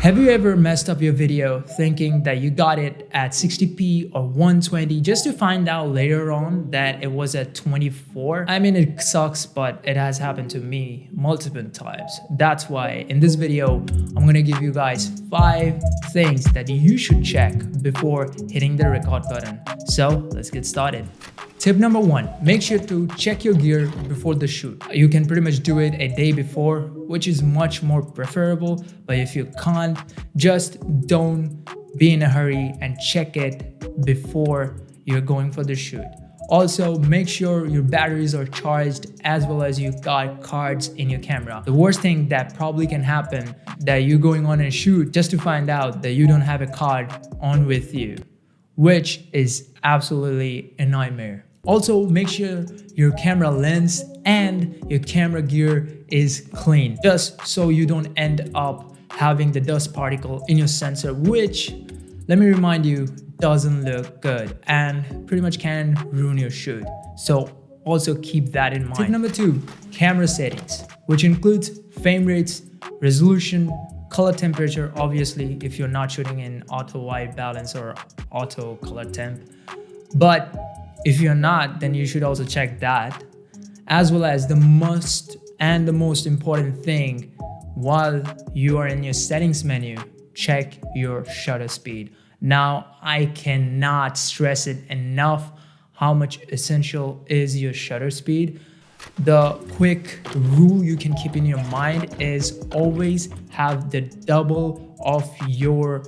Have you ever messed up your video thinking that you got it at 60p or 120 just to find out later on that it was at 24? I mean, it sucks, but it has happened to me multiple times. That's why in this video, I'm gonna give you guys 5 things that you should check before hitting the record button. So let's get started. Tip number 1, make sure to check your gear before the shoot. You can pretty much do it a day before, which is much more preferable, but if you can't, just don't be in a hurry and check it before you're going for the shoot. Also, make sure your batteries are charged as well as you got cards in your camera. The worst thing that probably can happen that you're going on a shoot just to find out that you don't have a card on with you, which is absolutely a nightmare. Also, make sure your camera lens and your camera gear is clean, just so you don't end up having the dust particle in your sensor, which, let me remind you, doesn't look good and pretty much can ruin your shoot. So also keep that in mind. Tip number 2, camera settings, which includes frame rates, resolution, color temperature, obviously if you're not shooting in auto white balance or auto color temp. But if you're not, then you should also check that, as well as the most important thing while you are in your settings menu, check your shutter speed. Now, I cannot stress it enough how much essential is your shutter speed. The quick rule you can keep in your mind is always have the double of your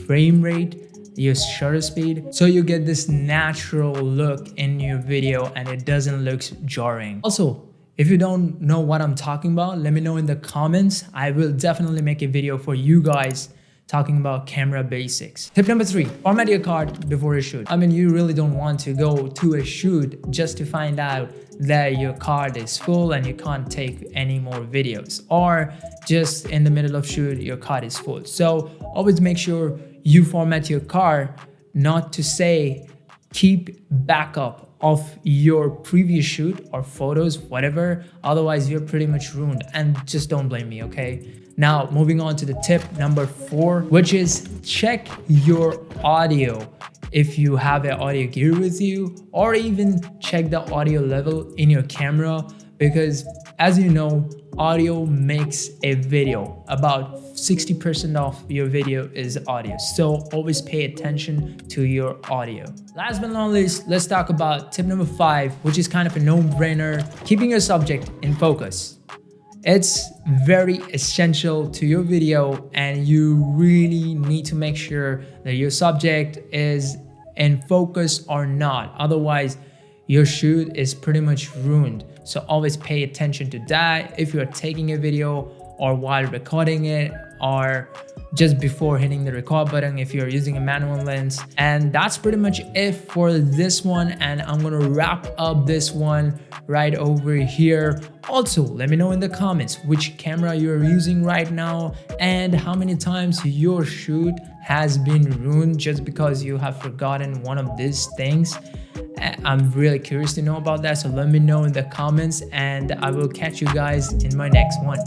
frame rate, your shutter speed, so you get this natural look in your video and it doesn't look jarring. Also, if you don't know what I'm talking about, let me know in the comments. I will definitely make a video for you guys talking about camera basics. Tip number 3, format your card before a shoot. I mean, you really don't want to go to a shoot just to find out that your card is full and you can't take any more videos, or just in the middle of shoot, your card is full. So always make sure you format your card, not to say keep backup of your previous shoot or photos, whatever, otherwise you're pretty much ruined, and just don't blame me, okay? Now moving on to the tip number 4, which is check your audio if you have an audio gear with you, or even check the audio level in your camera, because as you know, audio makes a video. About 60% of your video is audio, so always pay attention to your audio. Last but not least, let's talk about tip number 5, which is kind of a no-brainer, keeping your subject in focus. It's very essential to your video, and you really need to make sure that your subject is in focus or not. Otherwise, your shoot is pretty much ruined. So always pay attention to that if you're taking a video or while recording it, or just before hitting the record button if you're using a manual lens. And that's pretty much it for this one, and I'm gonna wrap up this one right over here. Also, let me know in the comments which camera you're using right now and how many times your shoot has been ruined just because you have forgotten one of these things. I'm really curious to know about that, so let me know in the comments, and I will catch you guys in my next one.